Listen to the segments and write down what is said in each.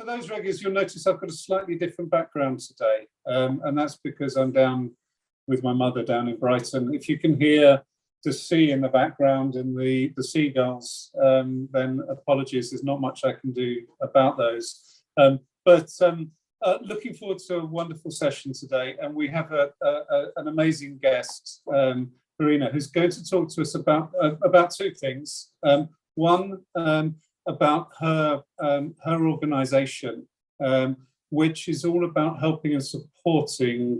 for those regulars, you'll notice I've got a slightly different background today, and that's because I'm down with my mother down in Brighton. If you can hear the sea in the background and the seagulls, then apologies, there's not much I can do about those. But looking forward to a wonderful session today, and we have an amazing guest, Verena, who's going to talk to us about two things. One, about her organisation, which is all about helping and supporting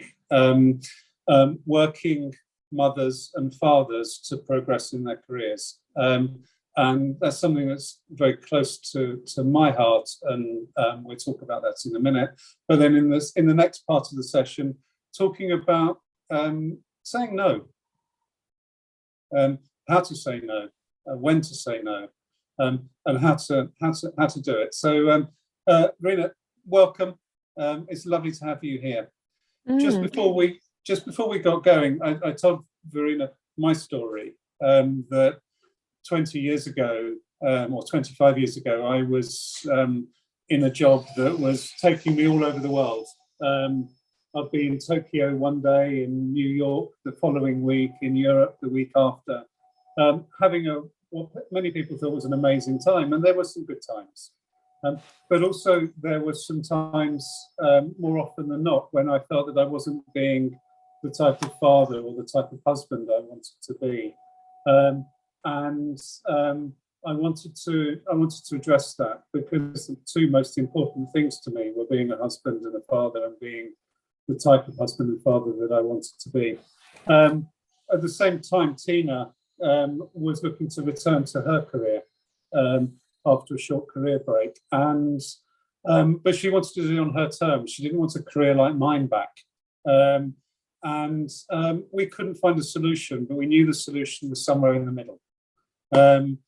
working mothers and fathers to progress in their careers. And that's something that's very close to my heart, and we'll talk about that in a minute. But then in the next part of the session, talking about saying no, how to say no, when to say no, and how to do it. So, Verena, welcome. It's lovely to have you here. Just before we got going, I told Verena my story, that 20 years ago, or 25 years ago, I was in a job that was taking me all over the world. I'd be in Tokyo one day, in New York the following week, in Europe the week after, having what many people thought was an amazing time, and there were some good times. But also there were some times, more often than not, when I felt that I wasn't being the type of father or the type of husband I wanted to be. I wanted to address that, because the two most important things to me were being a husband and a father, and being the type of husband and father that I wanted to be. At the same time, Tina was looking to return to her career after a short career break, but she wanted to do it on her terms. She didn't want a career like mine back. We couldn't find a solution, but we knew the solution was somewhere in the middle. Came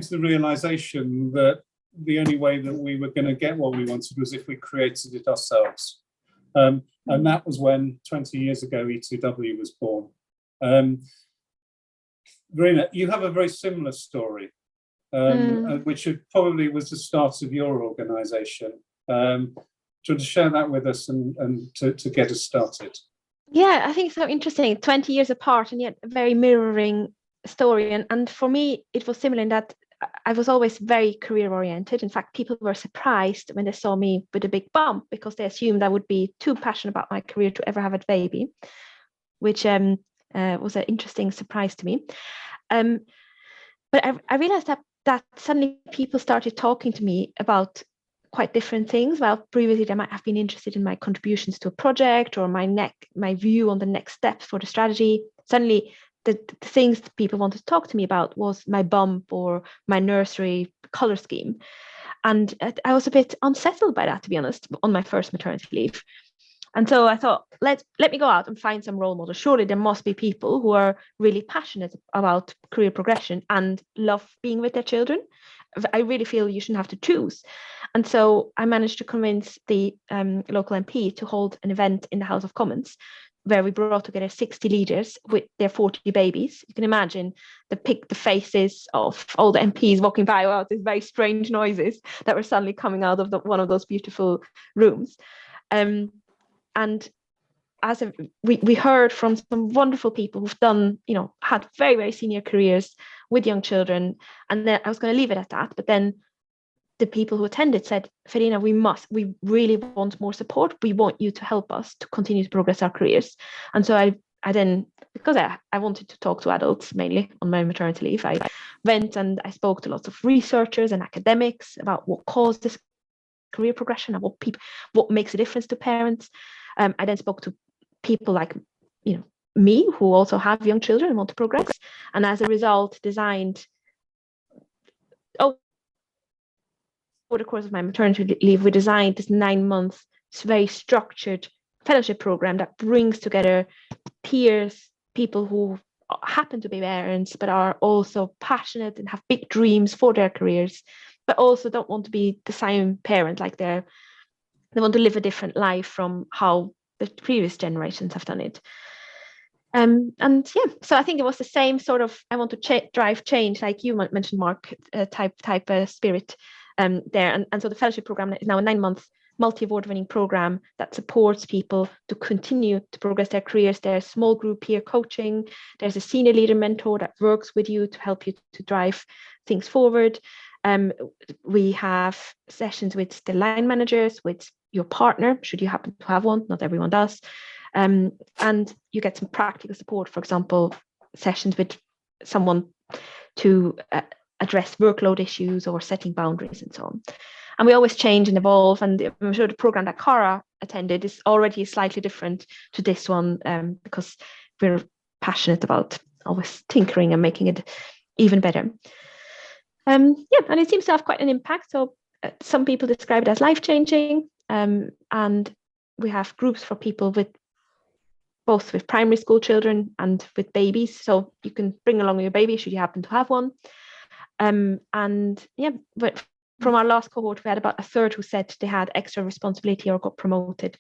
to the realization that the only way that we were going to get what we wanted was if we created it ourselves. And that was when 20 years ago E2W was born. Verena, you have a very similar story, which probably was the start of your organisation. Do you want to share that with us and to get us started? Yeah, I think it's so interesting. 20 years apart, and yet a very mirroring story. And for me, it was similar in that I was always very career oriented. In fact, people were surprised when they saw me with a big bump, because they assumed I would be too passionate about my career to ever have a baby, which was an interesting surprise to me. But I realized that suddenly people started talking to me about quite different things. Well, previously they might have been interested in my contributions to a project, or my view on the next steps for the strategy. Suddenly the things that people wanted to talk to me about was my bump or my nursery color scheme. And I was a bit unsettled by that, to be honest, on my first maternity leave. And so I thought, let me go out and find some role models. Surely there must be people who are really passionate about career progression and love being with their children. I really feel you shouldn't have to choose. And so I managed to convince the local MP to hold an event in the House of Commons, where we brought together 60 leaders with their 40 babies. You can imagine the faces of all the MPs walking by out these very strange noises that were suddenly coming out of one of those beautiful rooms. And we heard from some wonderful people who've done, had very, very senior careers with young children. And then I was going to leave it at that. But then the people who attended said, Verena, we really want more support. We want you to help us to continue to progress our careers. And so I then, because I wanted to talk to adults mainly on my maternity leave, I went and I spoke to lots of researchers and academics about what caused this career progression and what makes a difference to parents. I then spoke to people like me, who also have young children and want to progress, and as a result designed over the course of my maternity leave, we designed this 9-month very structured fellowship program that brings together peers, people who happen to be parents but are also passionate and have big dreams for their careers, but also don't want to be the same parent, like they want to live a different life from how the previous generations have done it. So I think it was the same sort of, I want to drive change, like you mentioned, Mark, type spirit. there. And so the fellowship program is now a 9-month multi-award winning program that supports people to continue to progress their careers. There's small group peer coaching. There's a senior leader mentor that works with you to help you to drive things forward. We have sessions with the line managers, with your partner, should you happen to have one. Not everyone does. And you get some practical support, for example, sessions with someone to address workload issues or setting boundaries and so on. And we always change and evolve. And I'm sure the program that Cara attended is already slightly different to this one, because we're passionate about always tinkering and making it even better. And it seems to have quite an impact. So some people describe it as life-changing. And we have groups for people both with primary school children and with babies. So you can bring along your baby should you happen to have one. But from our last cohort, we had about a third who said they had extra responsibility or got promoted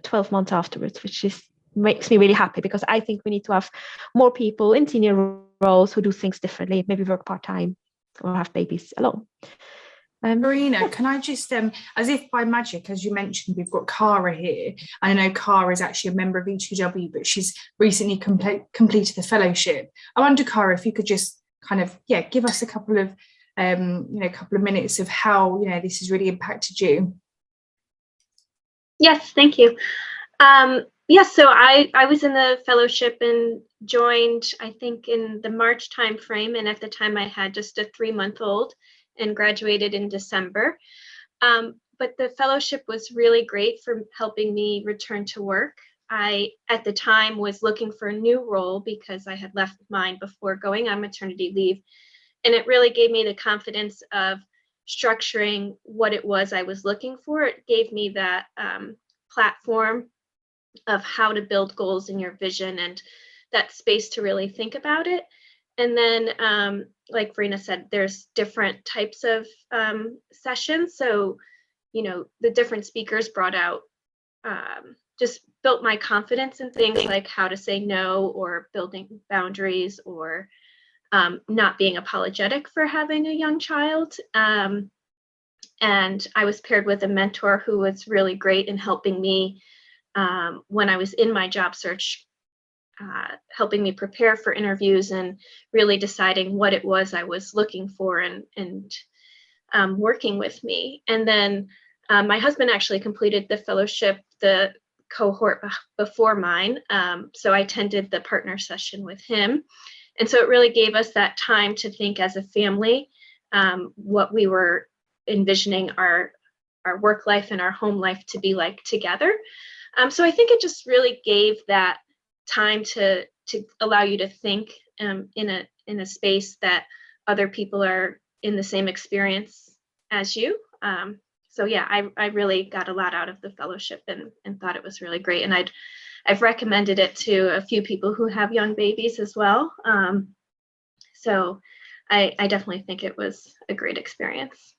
12 months afterwards, which makes me really happy, because I think we need to have more people in senior roles who do things differently, maybe work part-time or have babies alone. Verena, can I just, as if by magic, as you mentioned, we've got Cara here. I know Cara is actually a member of E2W, but she's recently completed the fellowship. I wonder, Cara, if you could just kind of, give us a couple of minutes of how, this has really impacted you. Yes, thank you. So I was in the fellowship and joined, I think, in the March timeframe. And at the time I had just a 3-month-old and graduated in December. But the fellowship was really great for helping me return to work. I, at the time, was looking for a new role because I had left mine before going on maternity leave. And it really gave me the confidence of structuring what it was I was looking for. It gave me that platform of how to build goals in your vision and that space to really think about it. And then, like Verena said, there's different types of sessions. So, the different speakers brought out, just built my confidence in things like how to say no, or building boundaries, or not being apologetic for having a young child. And I was paired with a mentor who was really great in helping me when I was in my job search, helping me prepare for interviews and really deciding what it was I was looking for and working with me. And then my husband actually completed the fellowship, the cohort before mine. So I attended the partner session with him. And so it really gave us that time to think as a family, what we were envisioning our work life and our home life to be like together. So I think it just really gave that time to allow you to think in a space that other people are in the same experience as you. I really got a lot out of the fellowship and thought it was really great. And I've recommended it to a few people who have young babies as well. So I definitely think it was a great experience.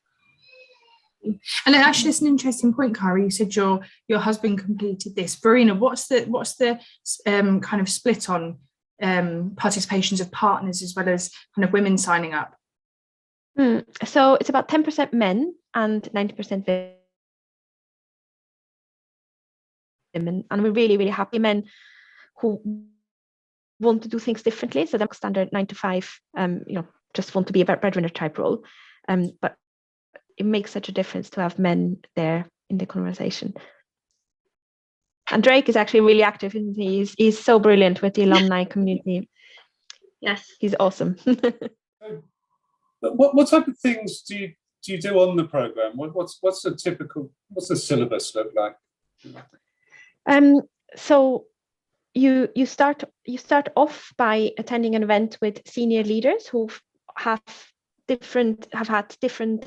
And actually, it's an interesting point, Cara. You said your husband completed this. Verena, what's the kind of split on participations of partners as well as kind of women signing up? So it's about 10% men and 90% women, and we're really, really happy men who want to do things differently. So the standard 9 to 5, just want to be a breadwinner type role, but it makes such a difference to have men there in the conversation. And Drake is actually really active, isn't he? He's so brilliant with the alumni community. Yes, he's awesome. What type of things do you do on the program? What's the syllabus look like? So you start off by attending an event with senior leaders who have had different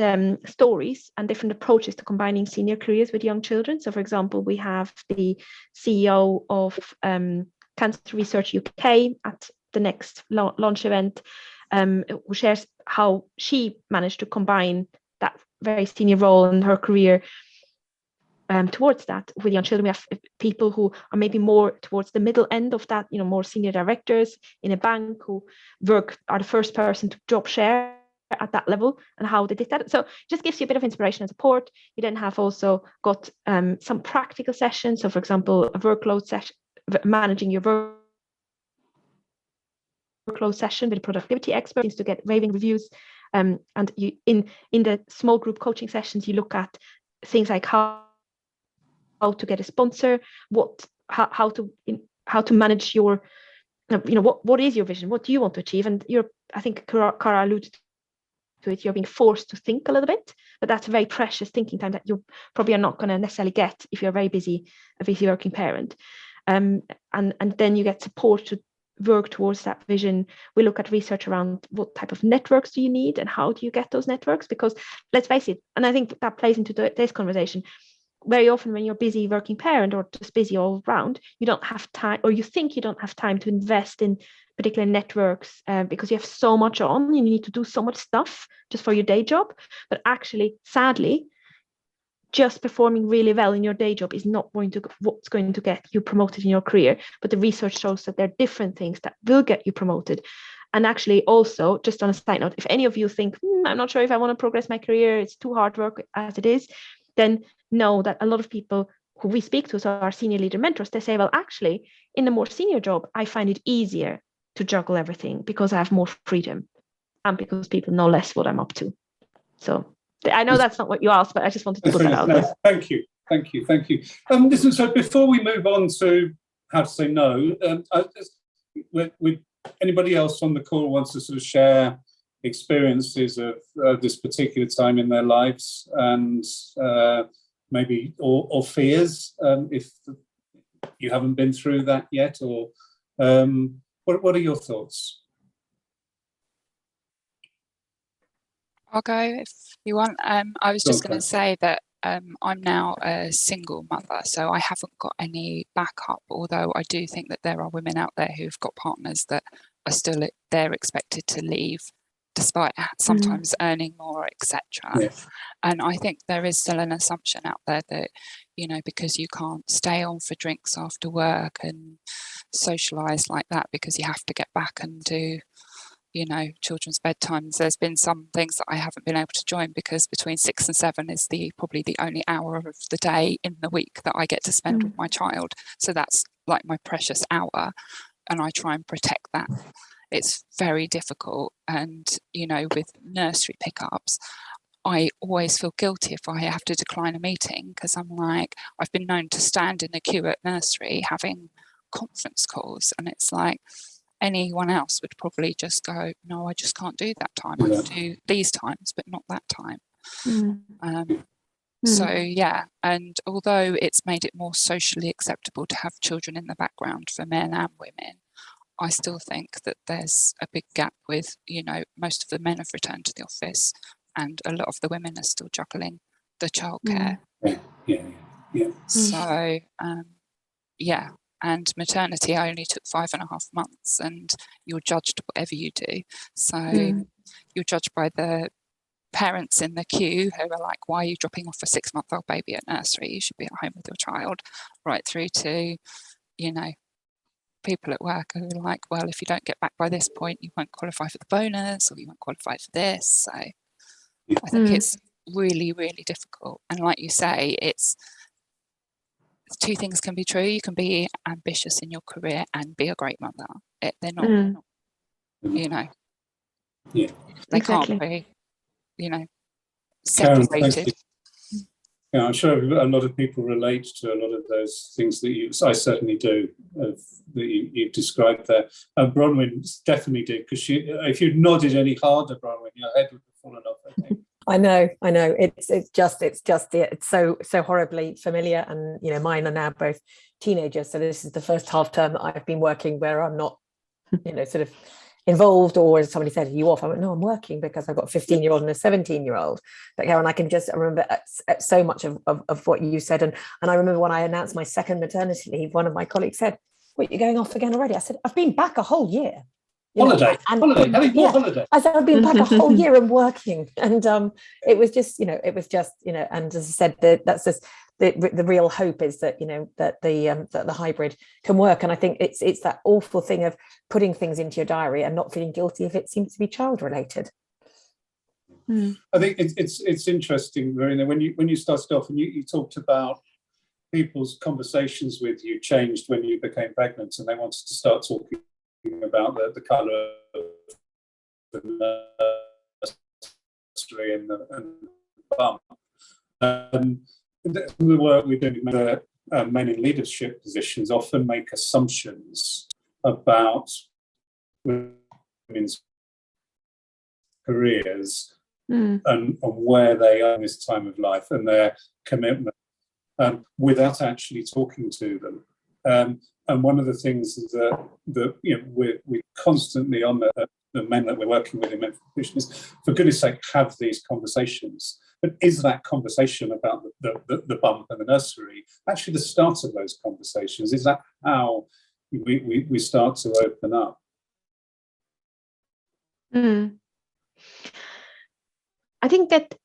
stories and different approaches to combining senior careers with young children. So, for example, we have the CEO of Cancer Research UK at the next launch event, who shares how she managed to combine that very senior role in her career towards that with young children. We have people who are maybe more towards the middle end of that, more senior directors in a bank who are the first person to job share at that level and how they did that. So it just gives you a bit of inspiration and support. You then have also got some practical sessions. So for example, a workload session, managing your workload session with a productivity expert to get raving reviews. And you in the small group coaching sessions, you look at things like how to get a sponsor, how to manage your, what is your vision, what do you want to achieve, and I think Cara alluded to it, you're being forced to think a little bit, but that's a very precious thinking time that you probably are not going to necessarily get if you're a busy working parent. And then you get support to work towards that vision. We look at research around what type of networks do you need and how do you get those networks, because let's face it, and I think that plays into this conversation, very often when you're a busy working parent or just busy all around, you don't have time, or you think you don't have time to invest in particular networks because you have so much on and you need to do so much stuff just for your day job. But actually, sadly, just performing really well in your day job is not what's going to get you promoted in your career. But the research shows that there are different things that will get you promoted. And actually, also, just on a side note, if any of you think, I'm not sure if I want to progress my career, it's too hard work as it is, then know that a lot of people who we speak to, so our senior leader mentors, they say, well, actually, in a more senior job, I find it easier to juggle everything because I have more freedom and because people know less what I'm up to. So I know that's not what you asked, but I just wanted to put that out there. Thank you. Listen, so before we move on to how to say no, with anybody else on the call wants to sort of share experiences of this particular time in their lives, and maybe or fears, if you haven't been through that yet, or what are your thoughts? I'll go if you want. I was just going to say that I'm now a single mother, so I haven't got any backup, although I do think that there are women out there who've got partners that are still, they're expected to leave despite sometimes earning more, etc. Yes. And I think there is still an assumption out there that, because you can't stay on for drinks after work and socialise like that because you have to get back and do, children's bedtimes. There's been some things that I haven't been able to join because between 6 and 7 is probably the only hour of the day in the week that I get to spend with my child. So that's like my precious hour, and I try and protect that. It's very difficult, and with nursery pickups, I always feel guilty if I have to decline a meeting, because I'm like, I've been known to stand in the queue at nursery having conference calls, and it's like anyone else would probably just go, no, I just can't do that time. I can do these times, but not that time. So yeah, and although it's made it more socially acceptable to have children in the background for men and women, I still think that there's a big gap with, most of the men have returned to the office and a lot of the women are still juggling the childcare. Yeah. So, and maternity only took 5.5 months, and you're judged whatever you do. So you're judged by the parents in the queue who are like, why are you dropping off a 6-month-old baby at nursery? You should be at home with your child, right through to, people at work who are like, well, if you don't get back by this point, you won't qualify for the bonus, or you won't qualify for this. So I think it's really, really difficult. And like you say, it's two things can be true. You can be ambitious in your career and be a great mother. They're not, they can't be, separated. Yeah, I'm sure a lot of people relate to a lot of those things that I certainly do, that you described there. Bronwyn definitely did, because if you nodded any harder, Bronwyn, your head would have fallen off, I think. I know. It's so horribly familiar, and mine are now both teenagers. So this is the first half term that I've been working where I'm not, sort of involved, or as somebody said, are you off? I went, no, I'm working because I've got a 15-year-old and a 17-year-old. But Karen, I remember so much of what you said, and I remember when I announced my second maternity leave, one of my colleagues said, "Wait, you're going off again already?" I said, "I've been back a whole year." Holiday. I said, I've been back a whole year and working, and it was just, and as I said, that's just the real hope is that that the hybrid can work. And I think it's that awful thing of putting things into your diary and not feeling guilty if it seems to be child related. I think it's interesting, Verena, when you started off and you talked about people's conversations with you changed when you became pregnant, and they wanted to start talking about the colour of the nursery and the bump. The work we're doing with men in leadership positions often make assumptions about women's careers and where they are in this time of life and their commitment, without actually talking to them. And one of the things is that we're constantly on the men that we're working with in mental position is, for goodness sake, have these conversations. But is that conversation about the bump and the nursery actually the start of those conversations? Is that how we start to open up? I think that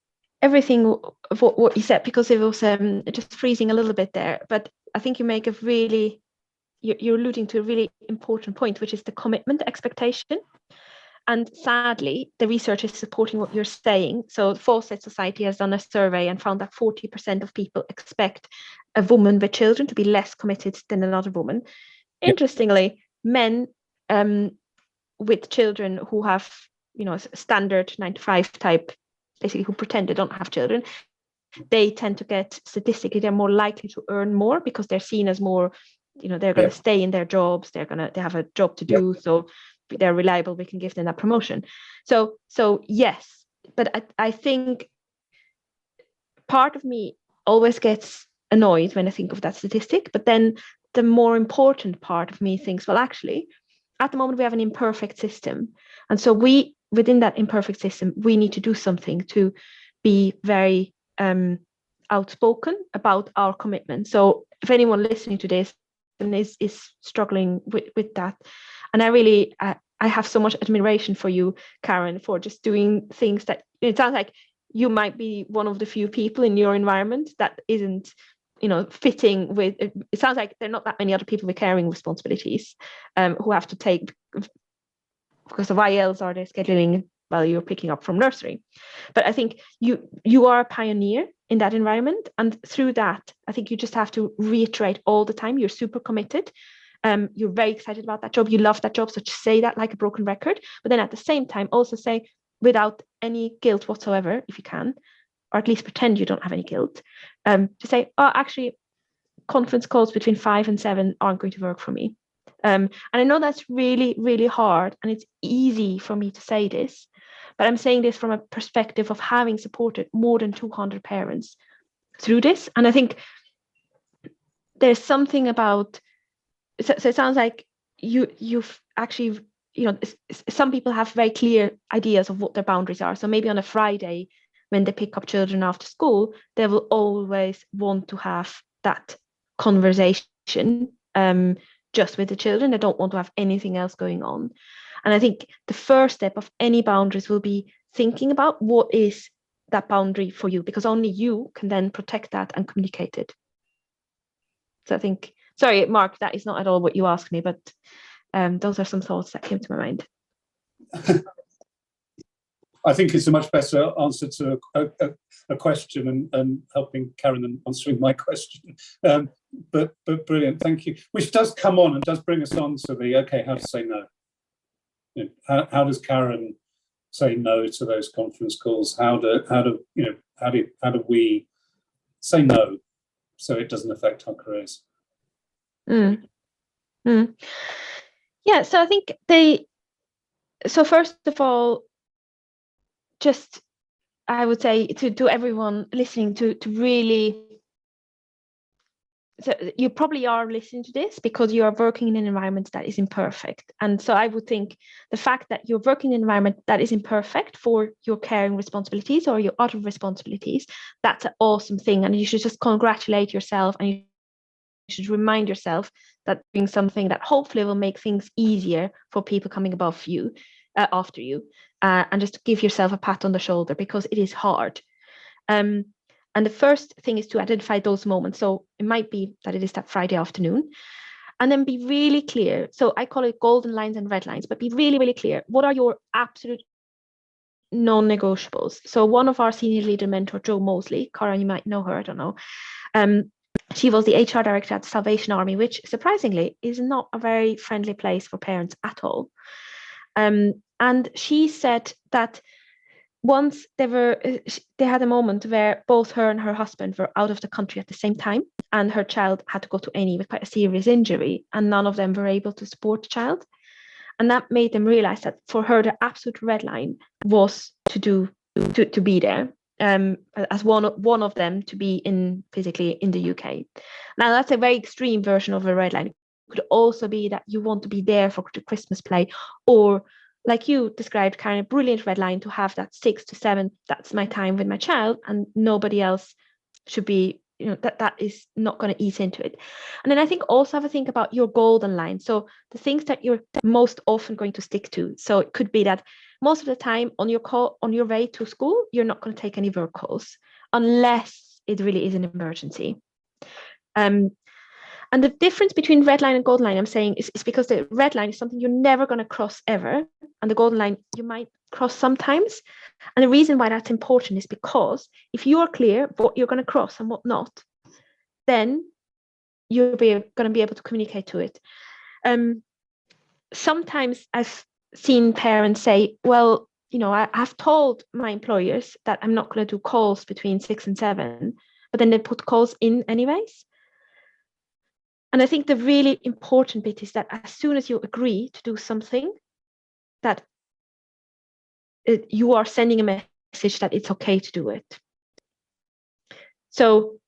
everything of what you said, because it was just freezing a little bit there, but I think you make you're alluding to a really important point, which is the commitment expectation. And sadly, the research is supporting what you're saying. So Fawcett Society has done a survey and found that 40% of people expect a woman with children to be less committed than another woman. Yep. Interestingly, men with children who have, standard 9-to-5 type, basically who pretend they don't have children, they tend to get, statistically, they're more likely to earn more because they're seen as more, they're going to stay in their jobs, they have a job to do, so they're reliable, we can give them that promotion. So yes, but I think part of me always gets annoyed when I think of that statistic, but then the more important part of me thinks, well, actually, at the moment we have an imperfect system, and so within that imperfect system, we need to do something to be very outspoken about our commitment. So if anyone listening to this and is struggling with that, and I have so much admiration for you, Karen, for just doing things that, it sounds like you might be one of the few people in your environment that isn't, fitting with, it sounds like there are not that many other people with caring responsibilities who have to take, because of IELTS or their scheduling while you're picking up from nursery. But I think you are a pioneer in that environment. And through that, I think you just have to reiterate all the time, you're super committed. You're very excited about that job. You love that job. So just say that like a broken record. But then at the same time, also say without any guilt whatsoever, if you can, or at least pretend you don't have any guilt, to say, oh, actually, conference calls between 5 and 7 aren't going to work for me. And I know that's really, really hard. And it's easy for me to say this, but I'm saying this from a perspective of having supported more than 200 parents through this. And I think there's something about, so it sounds like you've actually, some people have very clear ideas of what their boundaries are. So maybe on a Friday, when they pick up children after school, they will always want to have that conversation just with the children. They don't want to have anything else going on. And I think the first step of any boundaries will be thinking about what is that boundary for you, because only you can then protect that and communicate it. So I think, sorry, Mark, that is not at all what you asked me, but those are some thoughts that came to my mind. I think it's a much better answer to a question and helping Karen and answering my question. But brilliant, thank you. Which does come on and does bring us on to how to say no. How does Karen say no to those conference calls? How do we say no so it doesn't affect our careers? Yeah, so I think so first of all, just I would say to everyone listening to really, so you probably are listening to this because you are working in an environment that is imperfect. And so I would think the fact that you're working in an environment that is imperfect for your caring responsibilities or your other responsibilities, that's an awesome thing. And you should just congratulate yourself, and you should remind yourself that doing something that hopefully will make things easier for people coming above you, after you, and just give yourself a pat on the shoulder, because it is hard. And the first thing is to identify those moments. So it might be that it is that Friday afternoon, and then be really clear. So I call it golden lines and red lines, but be really, really clear. What are your absolute non-negotiables. So one of our senior leader mentor, Jo Mosley, Cara, you might know her, I don't know. She was the HR director at the Salvation Army, which surprisingly is not a very friendly place for parents at all. And she said that once they had a moment where both her and her husband were out of the country at the same time, and her child had to go to A&E with quite a serious injury, and none of them were able to support the child. And that made them realize that for her, the absolute red line was to be there, as one of them to be physically in the UK. Now that's a very extreme version of a red line. It could also be that you want to be there for the Christmas play, or like you described, kind of brilliant red line to have that 6 to 7. That's my time with my child, and nobody else should be. That is not going to ease into it. And then I think also have a think about your golden line. So the things that you're most often going to stick to. So it could be that most of the time on your way to school, you're not going to take any work calls unless it really is an emergency. And the difference between red line and golden line, I'm saying, is because the red line is something you're never going to cross ever, and the golden line you might cross sometimes. And the reason why that's important is because if you are clear what you're going to cross and what not, then you're going to be able to communicate to it. Sometimes I've seen parents say, well, I've told my employers that I'm not going to do calls between 6 and 7, but then they put calls in anyways. And I think the really important bit is that as soon as you agree to do something, that you are sending a message that it's okay to do it. So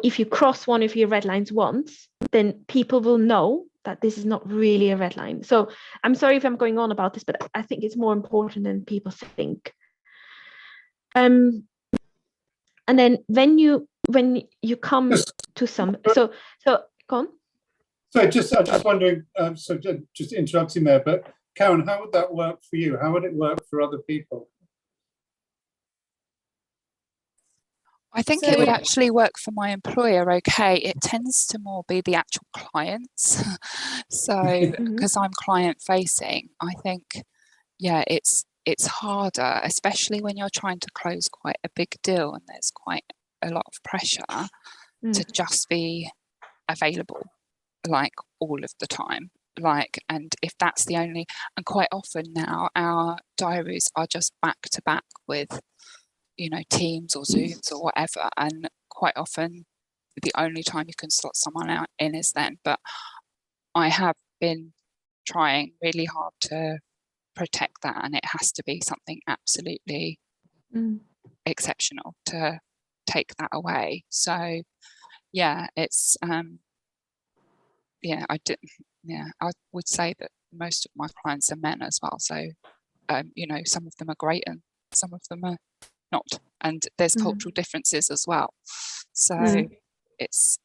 if you cross one of your red lines once, then people will know that this is not really a red line. So I'm sorry if I'm going on about this, but I think it's more important than people think. And then when you come to some, so go on. So I'm just wondering, so just interrupting there, but Karen, how would that work for you? How would it work for other people? I think it would actually work for my employer okay. It tends to more be the actual clients. So because I'm client facing, I think, yeah, it's harder, especially when you're trying to close quite a big deal and there's quite a lot of pressure to just be available like all of the time. And if that's the only, and quite often now our diaries are just back to back with Teams or Zooms or whatever, and quite often the only time you can slot someone out in is then. But I have been trying really hard to protect that, and it has to be something absolutely exceptional to take that away. So yeah, it's I would say that most of my clients are men as well, so some of them are great and some of them are not, and there's cultural differences as well, so it's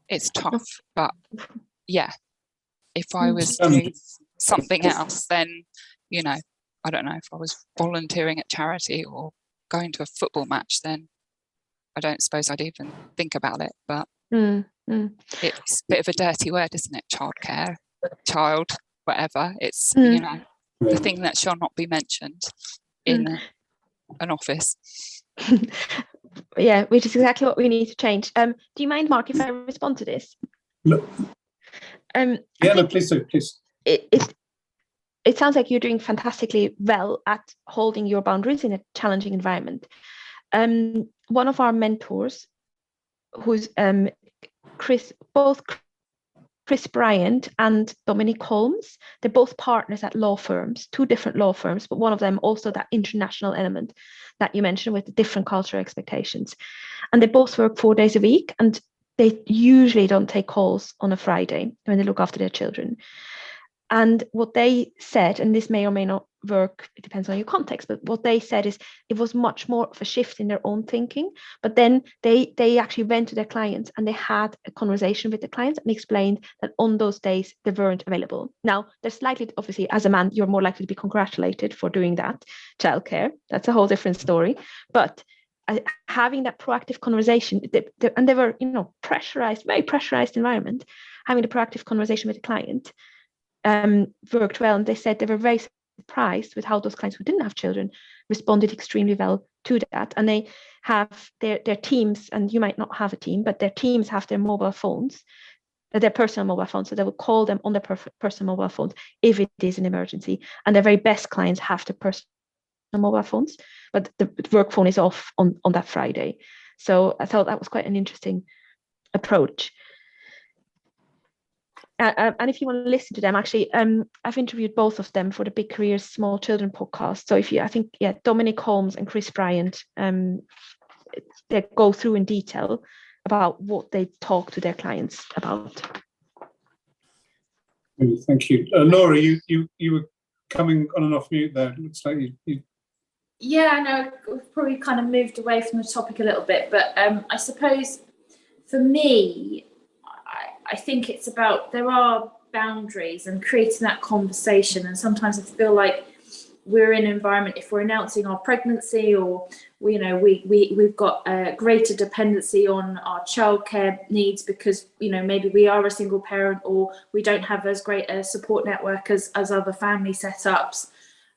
it's tough. But yeah, if I was doing something else, then I don't know, if I was volunteering at charity or going to a football match, then I don't suppose I'd even think about it. But it's a bit of a dirty word, isn't it? Childcare, child, whatever. It's the thing that shall not be mentioned in an office. Yeah, which is exactly what we need to change. Do you mind, Mark, if I respond to this? No. Please do, please. It sounds like you're doing fantastically well at holding your boundaries in a challenging environment. One of our mentors, who's both Chris Bryant and Dominic Holmes, they're both partners at law firms, 2 different law firms, but one of them also that international element that you mentioned with the different cultural expectations. And they both work 4 days a week, and they usually don't take calls on a Friday when they look after their children. And what they said, and this may or may not work, it depends on your context, but what they said is it was much more of a shift in their own thinking. But then they actually went to their clients and they had a conversation with the clients and explained that on those days they weren't available. Now, there's slightly, obviously, as a man, you're more likely to be congratulated for doing that. Childcare, that's a whole different story. But having that proactive conversation, and they were, pressurized, very pressurized environment, having the proactive conversation with the client worked well, and they said they were very surprised with how those clients who didn't have children responded extremely well to that. And they have their teams, and you might not have a team, but their teams have their mobile phones, their personal mobile phones, so they will call them on their personal mobile phones if it is an emergency. And their very best clients have their personal mobile phones, but the work phone is off on that Friday. So I thought that was quite an interesting approach. And if you want to listen to them, actually, I've interviewed both of them for the Big Careers Small Children podcast. So I think Dominic Holmes and Chris Bryant, they go through in detail about what they talk to their clients about. Thank you, Laura. You were coming on and off mute there. It looks like you. Yeah, no, we've probably kind of moved away from the topic a little bit, but I suppose for me, I think it's about, there are boundaries and creating that conversation. And sometimes I feel like we're in an environment, if we're announcing our pregnancy, or we've got a greater dependency on our childcare needs because maybe we are a single parent, or we don't have as great a support network as other family setups.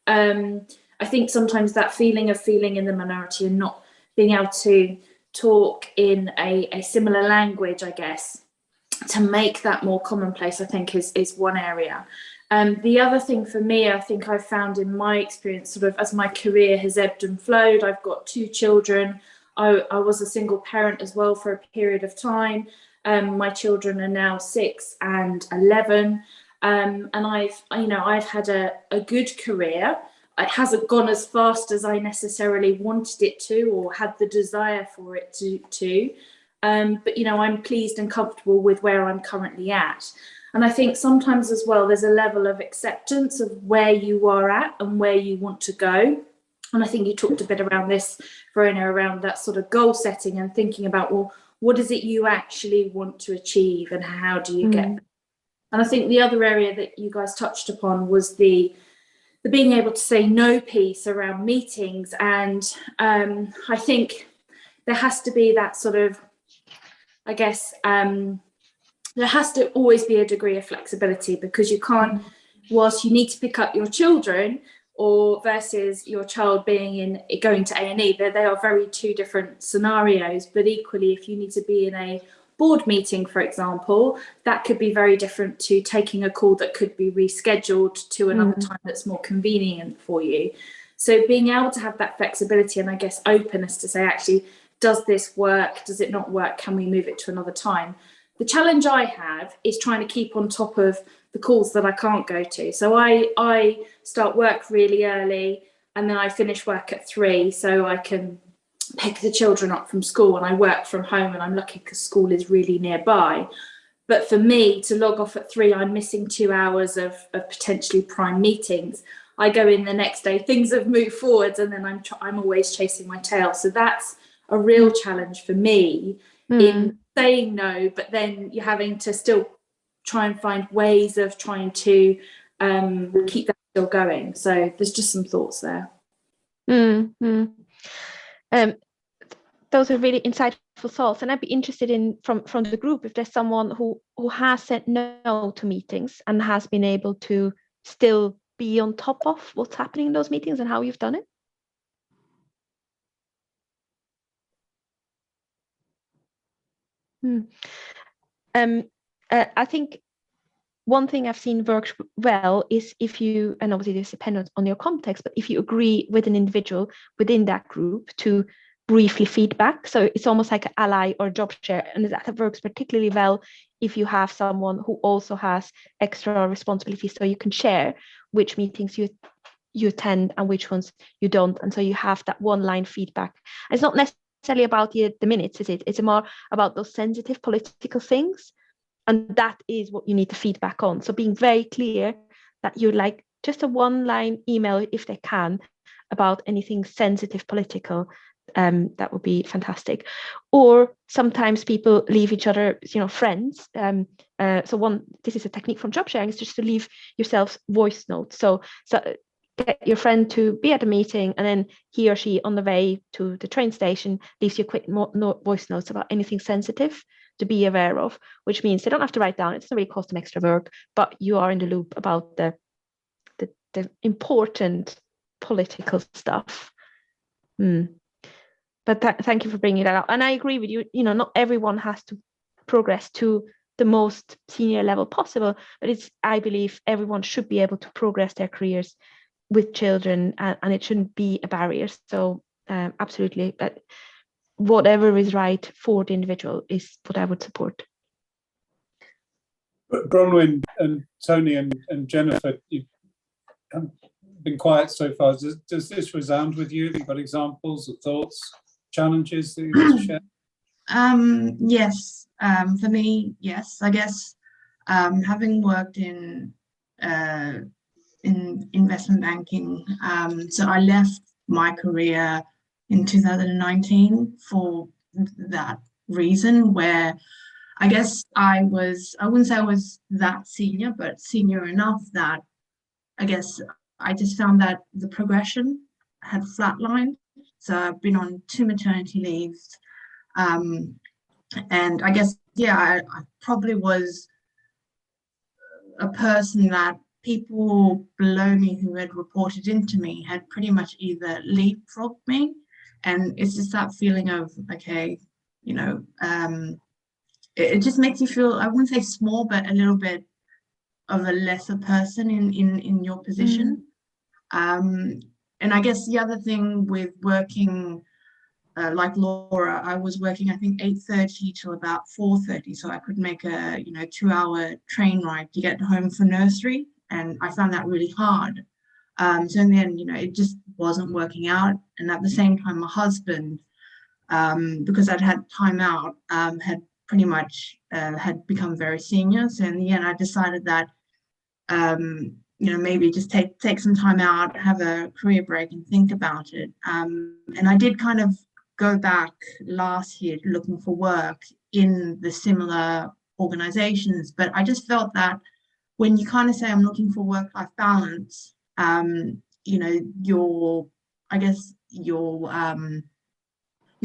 I think sometimes that feeling of feeling in the minority and not being able to talk in a similar language, I guess, to make that more commonplace, I think is one area. The other thing for me, I think I've found in my experience, sort of as my career has ebbed and flowed, I've got 2 children. I was a single parent as well for a period of time. My children are now 6 and 11. And I've had a good career. It hasn't gone as fast as I necessarily wanted it to, or had the desire for it to. But I'm pleased and comfortable with where I'm currently at. And I think sometimes as well, there's a level of acceptance of where you are at and where you want to go. And I think you talked a bit around this, Verena, around that sort of goal setting and thinking about, well, what is it you actually want to achieve and how do you get there? And I think the other area that you guys touched upon was the being able to say no piece around meetings. And I think there has to be that sort of, I guess, there has to always be a degree of flexibility, because you can't, whilst you need to pick up your children, or versus your child going to A&E, they are very 2 different scenarios. But equally, if you need to be in a board meeting, for example, that could be very different to taking a call that could be rescheduled to another time that's more convenient for you. So being able to have that flexibility and I guess openness to say, actually, does this work? Does it not work? Can we move it to another time? The challenge I have is trying to keep on top of the calls that I can't go to. So I start work really early and then I finish work at 3, so I can pick the children up from school, and I work from home, and I'm lucky because school is really nearby. But for me to log off at 3, I'm missing 2 hours of potentially prime meetings. I go in the next day, things have moved forwards, and then I'm always chasing my tail. So that's a real challenge for me in saying no, but then you're having to still try and find ways of trying to keep that still going. So there's just some thoughts there. Those are really insightful thoughts, and I'd be interested in from the group if there's someone who has said no to meetings and has been able to still be on top of what's happening in those meetings and how you've done it. I think one thing I've seen works well is if you, and obviously this depends on your context, but if you agree with an individual within that group to briefly feedback. So it's almost like an ally or job share, and that works particularly well if you have someone who also has extra responsibilities, so you can share which meetings you attend and which ones you don't, and so you have that one line feedback. And it's not necessarily about the minutes, is it? It's more about those sensitive political things, and that is what you need to feedback on. So being very clear that you'd like just a one-line email, if they can, about anything sensitive political. That would be fantastic. Or sometimes people leave each other, friends. So this is a technique from job sharing, is just to leave yourselves voice notes. So get your friend to be at a meeting, and then he or she on the way to the train station leaves you quick voice notes about anything sensitive to be aware of, which means they don't have to write down. It doesn't really cost them extra work, but you are in the loop about the the important political stuff. But thank you for bringing that up. And I agree with you, not everyone has to progress to the most senior level possible, but I believe everyone should be able to progress their careers with children, and it shouldn't be a barrier. So absolutely, whatever is right for the individual is what I would support. Bronwyn and Tony and Jennifer, you've been quiet so far. Does this resound with you? Have you got examples or thoughts, challenges that you want to share? Yes, for me, yes. I guess having worked in investment banking, so I left my career in 2019 for that reason, where I guess I wouldn't say I was that senior, but senior enough that I guess I just found that the progression had flatlined. So I've been on 2 maternity leaves. And I guess, I probably was a person that people below me who had reported into me had pretty much either leapfrogged me. And it's just that feeling of, okay, it just makes you feel, I wouldn't say small, but a little bit of a lesser person in your position. And I guess the other thing with working like Laura, I was working, I think 8:30 till about 4:30, so I could make a 2-hour train ride to get home for nursery, and I found that really hard. So in the end, it just wasn't working out. And at the same time, my husband, because I'd had time out, had pretty much had become very senior. So in the end, I decided that maybe just take some time out, have a career break, and think about it. And I did kind of go back last year looking for work in the similar organizations, but I just felt that when you kind of say I'm looking for work-life balance, your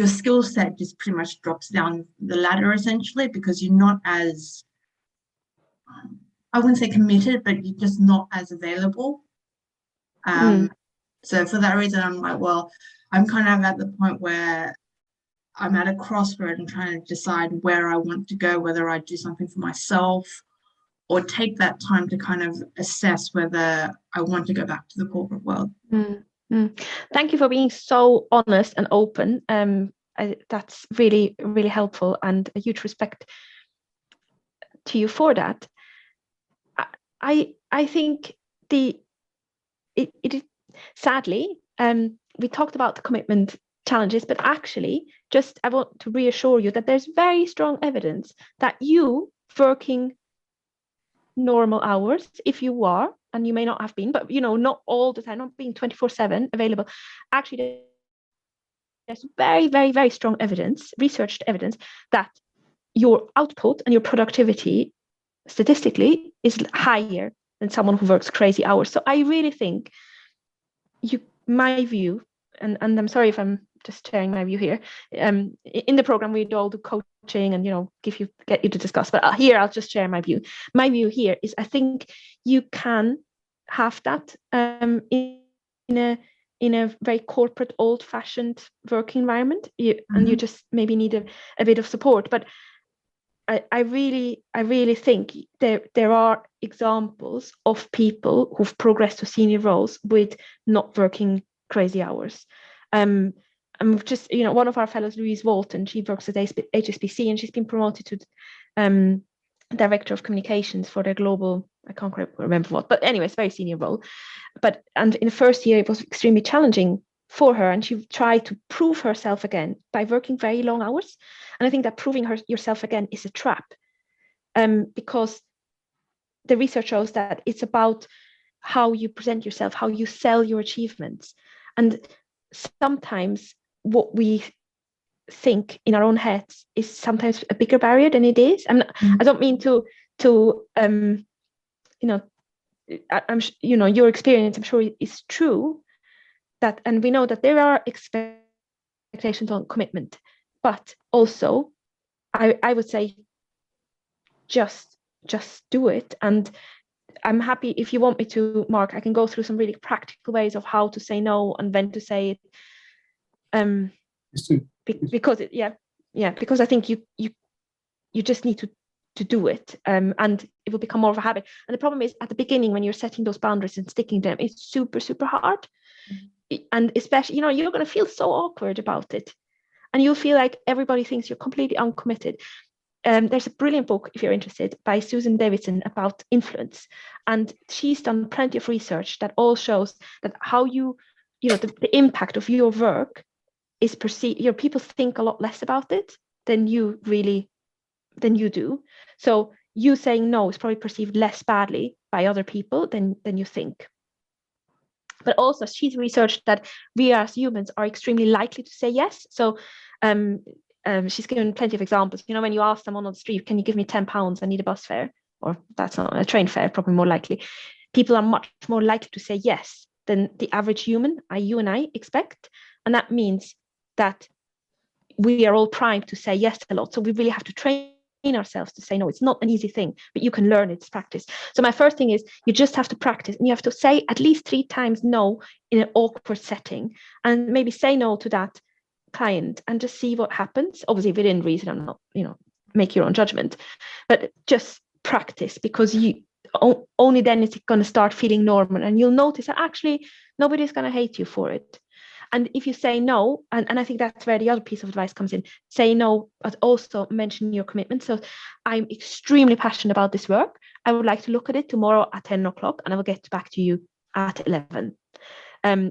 skill set just pretty much drops down the ladder essentially, because you're not as, I wouldn't say committed, but you're just not as available. So for that reason, I'm like, well, I'm kind of at the point where I'm at a crossroad and trying to decide where I want to go, whether I do something for myself or take that time to kind of assess whether I want to go back to the corporate world. Thank you for being so honest and open. That's really, really helpful, and a huge respect to you for that. I think it sadly, we talked about the commitment challenges, but actually, I want to reassure you that there's very strong evidence that you working normal hours, if you are, and you may not have been, but not all the time, not being 24/7 available, actually there's very, very, very strong evidence, researched evidence, that your output and your productivity statistically is higher than someone who works crazy hours. So I really think my view, and I'm sorry if I'm just sharing my view here, in the program we all do coaching and get you to discuss, but here I'll just share my view. My view here is I think you can have that in a very corporate, old-fashioned work environment, and you just maybe need a bit of support. But I really think there are examples of people who've progressed to senior roles with not working crazy hours. I'm just, one of our fellows, Louise Walton, she works at HSBC, and she's been promoted to Director of Communications for their global, I can't remember what, but anyways, very senior role. And in the first year, it was extremely challenging for her, and she tried to prove herself again by working very long hours. And I think that proving yourself again is a trap, because the research shows that it's about how you present yourself, how you sell your achievements. And sometimes what we think in our own heads is sometimes a bigger barrier than it is. I don't mean to your experience, I'm sure, is true, that, and we know that there are expectations on commitment, but also I would say just do it. And I'm happy if you want me to, Mark. I can go through some really practical ways of how to say no and when to say it. Because because I think you just need to do it, and it will become more of a habit. And the problem is, at the beginning, when you're setting those boundaries and sticking to them, it's super, super hard. And especially, you're going to feel so awkward about it, and you'll feel like everybody thinks you're completely uncommitted. There's a brilliant book, if you're interested, by Susan Davidson about influence, and she's done plenty of research that all shows that how the impact of your work is perceived. People think a lot less about it than you do. So you saying no is probably perceived less badly by other people than you think. But also, she's researched that we as humans are extremely likely to say yes. So she's given plenty of examples. When you ask someone on the street, can you give me £10? I need a bus fare, or that's not a train fare, probably more likely. People are much more likely to say yes than the average human, you and I, expect. And that means that we are all primed to say yes a lot. So we really have to train ourselves to say no. It's not an easy thing, but you can learn it. It's practice. So my first thing is you just have to practice, and you have to say at least 3 times no in an awkward setting, and maybe say no to that client and just see what happens. Obviously, within reason, I'm not, make your own judgment, but just practice, because only then is it going to start feeling normal, and you'll notice that actually nobody's going to hate you for it. And if you say no, and I think that's where the other piece of advice comes in, say no, but also mention your commitment. So I'm extremely passionate about this work. I would like to look at it tomorrow at 10 o'clock, and I will get back to you at 11.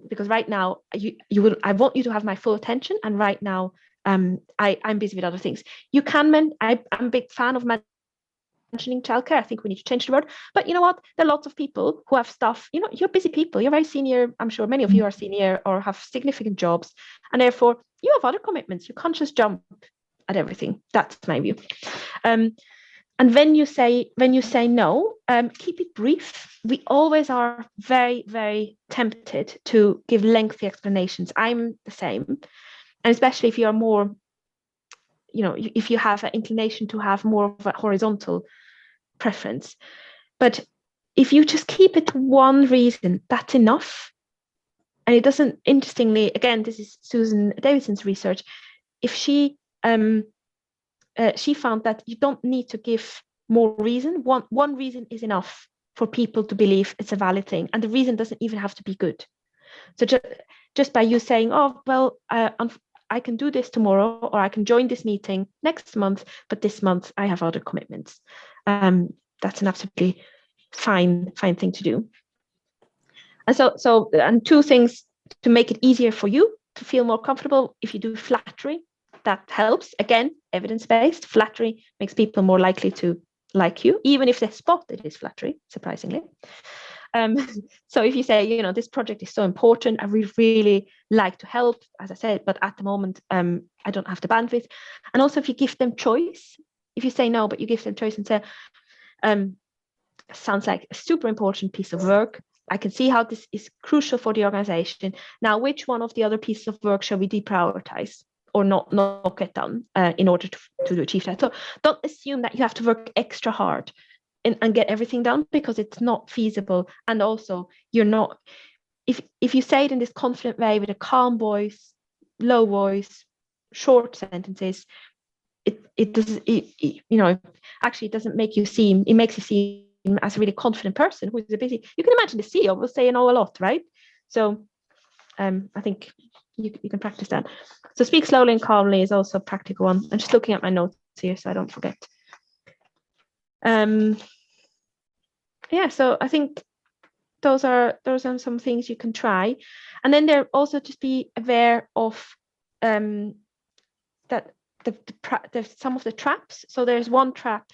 Because right now, I want you to have my full attention. And right now, I'm busy with other things. You can, I'm a big fan of mentioning childcare. I think we need to change the word. But you know what? There are lots of people who have stuff. You're busy people. You're very senior. I'm sure many of you are senior or have significant jobs, and therefore you have other commitments. You can't just jump at everything. That's my view. And when you say no, keep it brief. We always are very, very tempted to give lengthy explanations. I'm the same, and especially if you are more, if you have an inclination to have more of a horizontal preference. But if you just keep it to one reason, that's enough. And it doesn't, interestingly, again, this is Susan Davidson's research. If she found that you don't need to give more reason. One reason is enough for people to believe it's a valid thing, and the reason doesn't even have to be good. So just by you saying, oh well, I can do this tomorrow, or I can join this meeting next month, but this month I have other commitments. That's an absolutely fine thing to do. And so 2 things to make it easier for you to feel more comfortable. If you do flattery, that helps. Again, evidence-based. Flattery makes people more likely to like you, even if they spot it is flattery, surprisingly. So if you say, this project is so important, I really like to help, as I said, but at the moment, I don't have the bandwidth. And also if you give them choice, if you say no, but you give them choice and say, sounds like a super important piece of work. I can see how this is crucial for the organization. Now, which one of the other pieces of work shall we deprioritize or not get done in order to achieve that? So don't assume that you have to work extra hard and get everything done, because it's not feasible. And also, you're not, if you say it in this confident way with a calm voice, low voice, short sentences, it doesn't, actually it doesn't make you seem, it makes you seem as a really confident person who is busy. You can imagine the CEO will say no a lot, right? So I think you can practice that. So speak slowly and calmly is also a practical one. I'm just looking at my notes here so I don't forget. So I think those are some things you can try. And then there also just be aware of that there's some of the traps. So there's one trap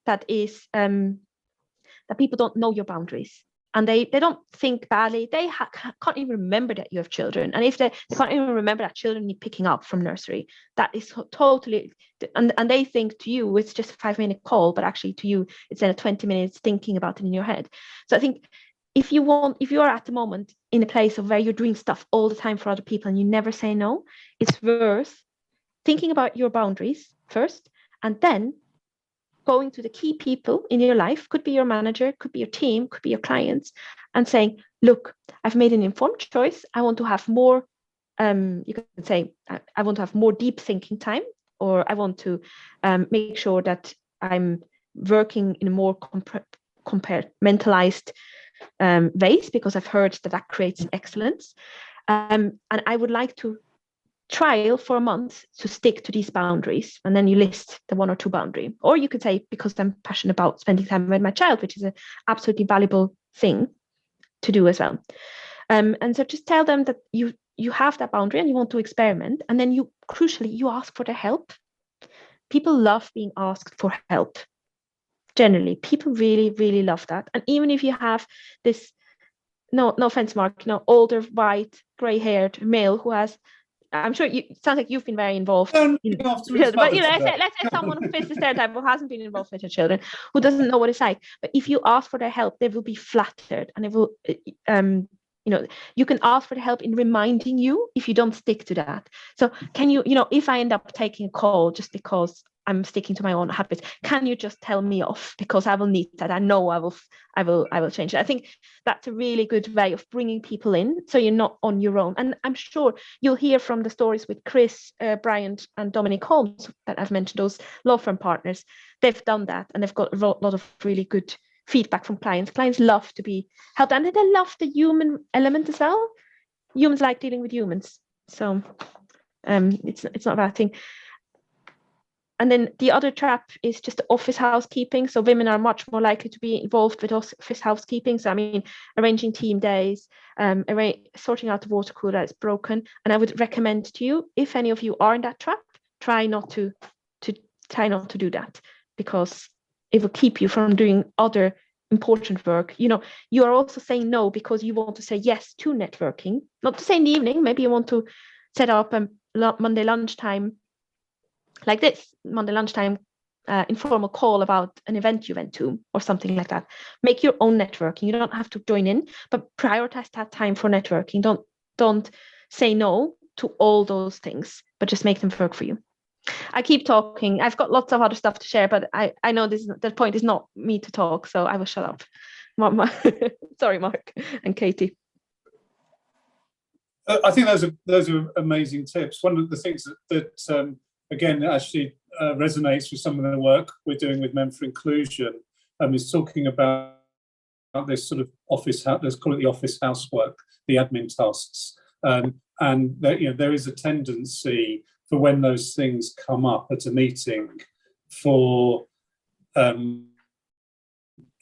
that is that people don't know your boundaries, and they don't think badly. They can't even remember that you have children, and if they can't even remember that children need picking up from nursery, that is totally, and they think to you it's just a 5-minute call, but actually to you it's then a 20 minutes thinking about it in your head. So I think if you are at the moment in a place of where you're doing stuff all the time for other people and you never say no, it's worth thinking about your boundaries first, and then going to the key people in your life, could be your manager, could be your team, could be your clients, and saying, look, I've made an informed choice. I want to have more, you can say, I want to have more deep thinking time, or I want to make sure that I'm working in a more compartmentalized ways, because I've heard that creates excellence. And I would like to trial for a month to stick to these boundaries, and then you list the 1 or 2 boundary. Or you could say, because I'm passionate about spending time with my child, which is an absolutely valuable thing to do as well. And so just tell them that you have that boundary and you want to experiment, and then you crucially you ask for their help. People love being asked for help. Generally, people really, really love that. And even if you have this, no offense, Mark, older, white, grey-haired male who has, I'm sure it sounds like you've been very involved in children, but let's say someone who fits the stereotype, who hasn't been involved with their children, who doesn't know what it's like. But if you ask for their help, they will be flattered, and they will, you can ask for the help in reminding you if you don't stick to that. So can you, if I end up taking a call just because I'm sticking to my own habits, can you just tell me off, because I will need that. I know I will change it. I think that's a really good way of bringing people in, so you're not on your own. And I'm sure you'll hear from the stories with Chris, Bryant, and Dominic Holmes that I've mentioned, those law firm partners. They've done that, and they've got a lot of really good feedback from clients. Clients love to be helped, and they love the human element as well. Humans like dealing with humans, so it's not a bad thing. And then the other trap is just office housekeeping. So women are much more likely to be involved with office housekeeping. So I mean, arranging team days, sorting out the water cooler that's broken. And I would recommend to you, if any of you are in that trap, try not to do that, because it will keep you from doing other important work. You are also saying no because you want to say yes to networking, not to say in the evening. Maybe you want to set up a Monday lunchtime, like this Monday lunchtime informal call about an event you went to or something like that. Make your own networking. You don't have to join in, but prioritize that time for networking. Don't say no to all those things, but just make them work for you. I keep talking. I've got lots of other stuff to share, but I know the point is not me to talk, so I will shut up. Sorry, Mark and Katie. I think those are amazing tips. One of the things that again actually resonates with some of the work we're doing with Men for Inclusion is talking about this sort of office, let's call it the office housework, the admin tasks, and there is a tendency for when those things come up at a meeting for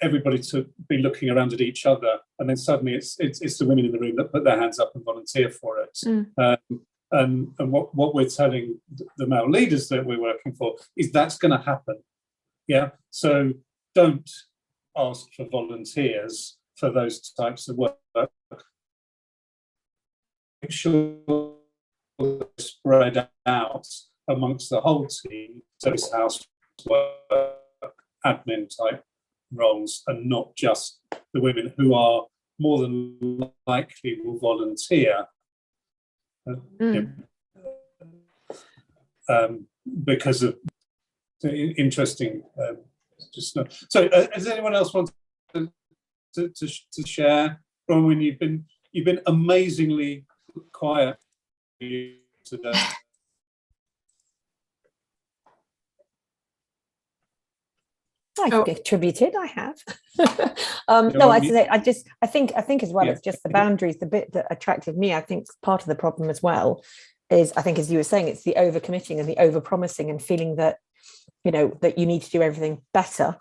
everybody to be looking around at each other, and then suddenly it's the women in the room that put their hands up and volunteer for it. And what we're telling the male leaders that we're working for is that's going to happen. Yeah. So don't ask for volunteers for those types of work. Make sure they're spread out amongst the whole team. So it's housework, admin type roles, and not just the women who are more than likely will volunteer. Because of interesting. So, does anyone else want to share? Bronwyn, you've been amazingly quiet today. I've contributed. I have. No, I think as well. It's just the boundaries. The bit that attracted me, I think, part of the problem as well is, I think, as you were saying, it's the overcommitting and the overpromising and feeling that that you need to do everything better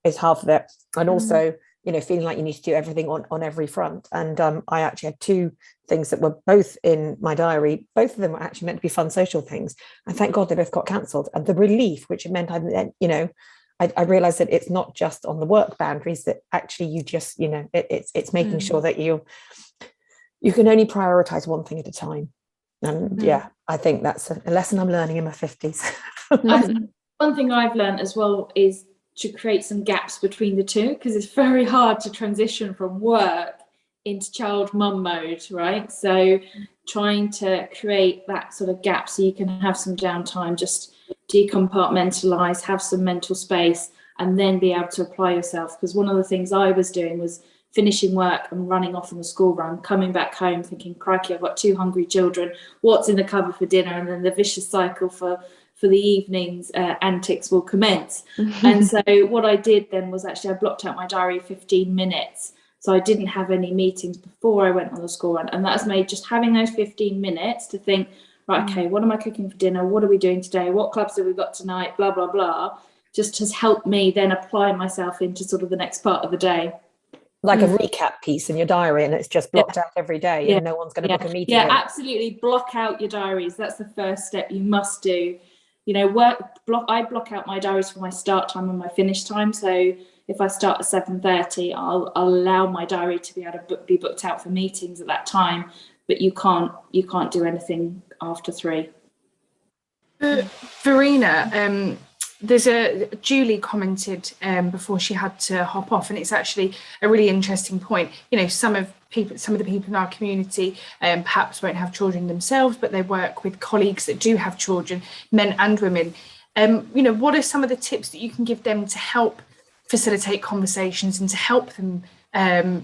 is half of it, and also feeling like you need to do everything on every front. And I actually had 2 things that were both in my diary. Both of them were actually meant to be fun social things, and thank God they both got cancelled. And the relief, which it meant I realized that it's not just on the work boundaries, that actually you just, it's making sure that you can only prioritize one thing at a time. And I think that's a lesson I'm learning in my 50s. One thing I've learned as well is to create some gaps between the two, because it's very hard to transition from work into child mum mode, right? So trying to create that sort of gap so you can have some downtime just decompartmentalize, have some mental space, and then be able to apply yourself. Because one of the things I was doing was finishing work and running off on the school run, coming back home thinking, crikey, I've got 2 hungry children, what's in the cupboard for dinner? And then the vicious cycle for the evening's antics will commence. And so what I did then was actually I blocked out my diary 15 minutes. So I didn't have any meetings before I went on the school run. And that's made just having those 15 minutes to think, right, okay, what am I cooking for dinner? What are we doing today? What clubs have we got tonight? Blah, blah, blah. Just has helped me then apply myself into sort of the next part of the day. Like a recap piece in your diary, and it's just blocked out every day, and no one's going to book a meeting. Yeah, absolutely. Block out your diaries. That's the first step you must do. You know, I block out my diaries for my start time and my finish time. So if I start at 7:30, I'll allow my diary to be able to be booked out for meetings at that time. But you can't do anything after 3. Verena, there's Julie commented before she had to hop off, and it's actually a really interesting point. You know, some of the people in our community perhaps won't have children themselves, but they work with colleagues that do have children, men and women. You know, what are some of the tips that you can give them to help facilitate conversations and to help them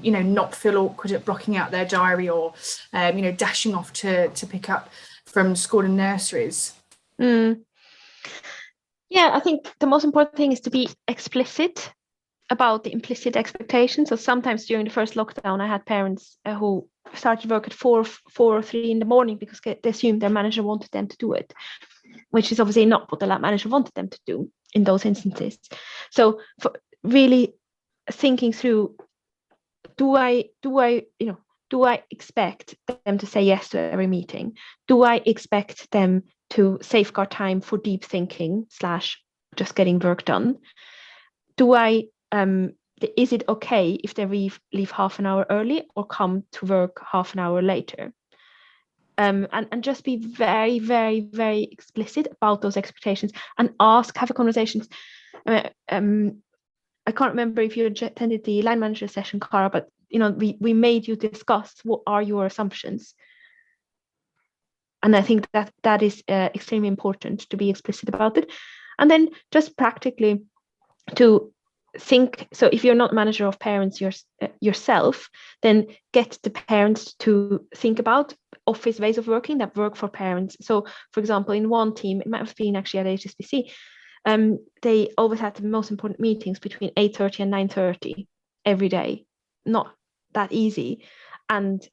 you know, not feel awkward at blocking out their diary or you know, dashing off to pick up from school and nurseries? Yeah, I think the most important thing is to be explicit about the implicit expectation. So sometimes during the first lockdown, I had parents who started work at 4 or 3 in the morning because they assumed their manager wanted them to do it, which is obviously not what the lab manager wanted them to do in those instances. So for really thinking through, do I expect them to say yes to every meeting? Do I expect them to safeguard time for deep thinking / just getting work done? Is it okay if they leave half an hour early or come to work half an hour later? And just be very, very, very explicit about those expectations and have a conversation. I can't remember if you attended the line manager session, Cara, but you know, we made you discuss what are your assumptions. And I think that is extremely important to be explicit about it. And then just practically to think, so if you're not manager of parents yourself, then get the parents to think about office ways of working that work for parents. So for example, in one team, it might have been actually at HSBC, they always had the most important meetings between 8:30 and 9:30 every day. Not that easy. And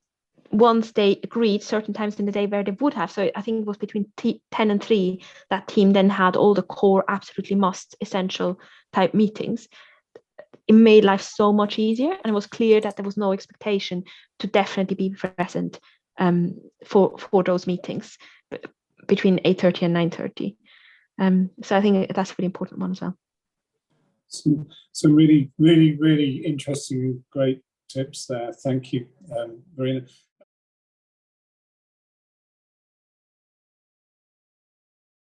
once they agreed certain times in the day where they would have, so I think it was between 10 and 3, that team then had all the core, absolutely must, essential type meetings. It made life so much easier, and it was clear that there was no expectation to definitely be present for those meetings between 8:30 and 9:30. So I think that's a really important one as well. Some really, really, really interesting, great tips there. Thank you, Verena.